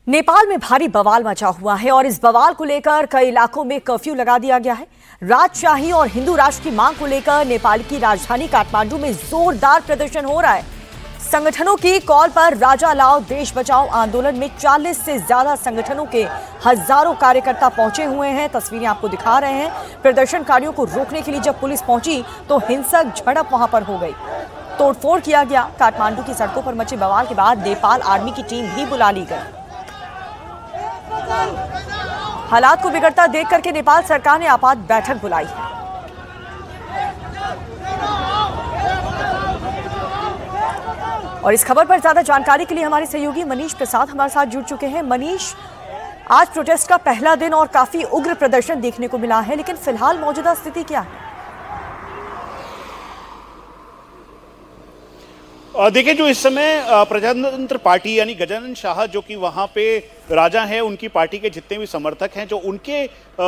नेपाल में भारी बवाल मचा हुआ है और इस बवाल को लेकर कई इलाकों में कर्फ्यू लगा दिया गया है। राजशाही और हिंदू राष्ट्र की मांग को लेकर नेपाल की राजधानी काठमांडू में जोरदार प्रदर्शन हो रहा है। संगठनों की कॉल पर राजा लाओ देश बचाओ आंदोलन में 40 से ज्यादा संगठनों के हजारों कार्यकर्ता पहुंचे हुए हैं। तस्वीरें आपको दिखा रहे हैं। प्रदर्शनकारियों को रोकने के लिए जब पुलिस पहुंची तो हिंसक झड़प वहां पर हो गई, तोड़फोड़ किया गया। काठमांडू की सड़कों पर मचे बवाल के बाद नेपाल आर्मी की टीम भी बुला ली गई। हालात को बिगड़ता देख करके नेपाल सरकार ने आपात बैठक बुलाई है। और इस खबर पर ज्यादा जानकारी के लिए हमारे सहयोगी मनीष प्रसाद हमारे साथ जुड़ चुके हैं। मनीष, आज प्रोटेस्ट का पहला दिन और काफी उग्र प्रदर्शन देखने को मिला है, लेकिन फिलहाल मौजूदा स्थिति क्या है? देखिए, जो इस समय प्रजातंत्र पार्टी यानी गजानन शाह जो कि वहाँ पे राजा हैं, उनकी पार्टी के जितने भी समर्थक हैं जो उनके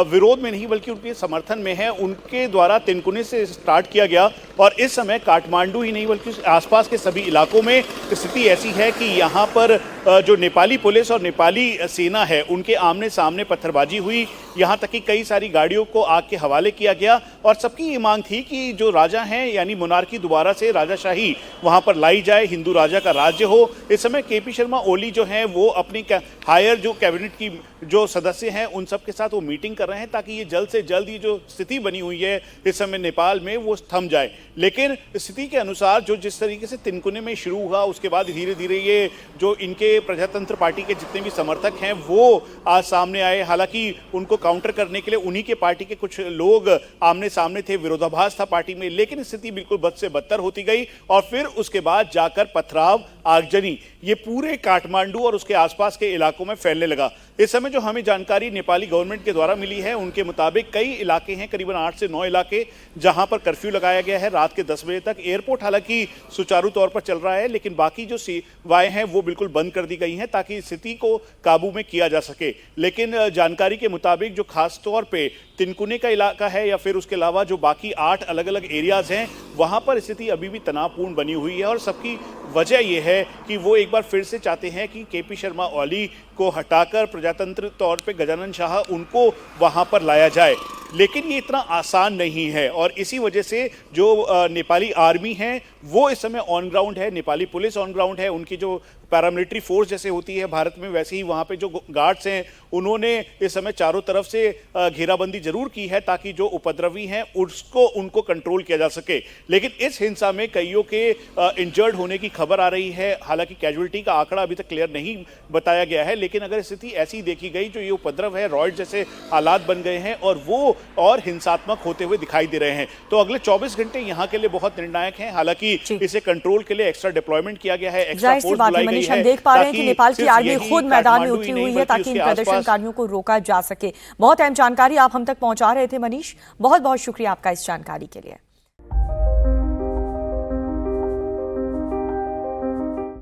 विरोध में नहीं बल्कि उनके समर्थन में हैं, उनके द्वारा तिनकुने से स्टार्ट किया गया। और इस समय काठमांडू ही नहीं बल्कि आसपास के सभी इलाकों में स्थिति ऐसी है कि यहाँ पर जो नेपाली पुलिस और नेपाली सेना है उनके आमने सामने पत्थरबाजी हुई। यहाँ तक कि कई सारी गाड़ियों को आग के हवाले किया गया और सबकी ये मांग थी कि जो राजा हैं यानी मोनार्की दोबारा से राजाशाही वहाँ पर लाई जाए, हिंदू राजा का राज्य हो। इस समय केपी शर्मा ओली जो हैं वो अपनी हायर जो कैबिनेट की जो सदस्य हैं उन सब के साथ वो मीटिंग कर रहे हैं ताकि ये जल्द से जल्द ये जो स्थिति बनी हुई है इस समय नेपाल में वो थम जाए। लेकिन स्थिति के अनुसार जो जिस तरीके से तिनकुने में शुरू हुआ उसके बाद धीरे धीरे ये जो इनके प्रजातंत्र पार्टी के जितने भी समर्थक हैं वो आज सामने आए। हालांकि उनको काउंटर करने के लिए उन्हीं के पार्टी के कुछ लोग आमने सामने थे, विरोधाभास था पार्टी में, लेकिन स्थिति बिल्कुल बद से बदतर होती गई और फिर उसके बाद जाकर पथराव, आगजनी ये पूरे काठमांडू और उसके आसपास के इलाकों में फैलने लगा। इस समय जो हमें जानकारी नेपाली गवर्नमेंट के द्वारा मिली है उनके मुताबिक कई इलाके हैं, करीबन 8 से 9 इलाके जहां पर कर्फ्यू लगाया गया है रात के 10 बजे तक। एयरपोर्ट हालांकि सुचारू तौर पर चल रहा है, लेकिन बाकी जो सेवाएं हैं वो बिल्कुल बंद कर दी गई हैं ताकि स्थिति को काबू में किया जा सके। लेकिन जानकारी के मुताबिक जो खास तौर पे तिनकुने का इलाका है या फिर उसके अलावा जो बाकी 8 अलग अलग एरियाज हैं वहां पर स्थिति अभी भी तनावपूर्ण बनी हुई है और सबकी वजह यह है कि वो एक बार फिर से चाहते हैं कि केपी शर्मा ओली को हटाकर प्रजातंत्र तौर पे गजानन शाह उनको वहां पर लाया जाए। लेकिन ये इतना आसान नहीं है और इसी वजह से जो नेपाली आर्मी है वो इस समय ऑन ग्राउंड है, नेपाली पुलिस ऑन ग्राउंड है। उनकी जो पैरामिलिट्री फोर्स जैसे होती है भारत में वैसे ही वहाँ पे जो गार्ड्स हैं उन्होंने इस समय चारों तरफ से घेराबंदी जरूर की है ताकि जो उपद्रवी हैं उनको कंट्रोल किया जा सके। लेकिन इस हिंसा में कईयों के इंजर्ड होने की खबर आ रही है। हालांकि कैजुअलिटी का आंकड़ा अभी तक क्लियर नहीं बताया गया है, लेकिन अगर स्थिति ऐसी देखी गई जो ये उपद्रव है, रॉयड जैसे हालात बन गए हैं और वो और हिंसात्मक होते हुए दिखाई दे रहे हैं तो अगले 24 घंटे यहाँ के लिए बहुत निर्णायक हैं। हालांकि इसे कंट्रोल के लिए एक्स्ट्रा डिप्लॉयमेंट किया गया है, एक्स्ट्रा फोर्स बुलाई गई है। हम देख पा रहे हैं कि नेपाल की आर्मी खुद मैदान में उतरी हुई है ताकि इन प्रदर्शनकारियों को रोका जा सके। बहुत अहम जानकारी आप हम तक पहुंचा रहे थे मनीष, बहुत बहुत शुक्रिया आपका इस जानकारी के लिए।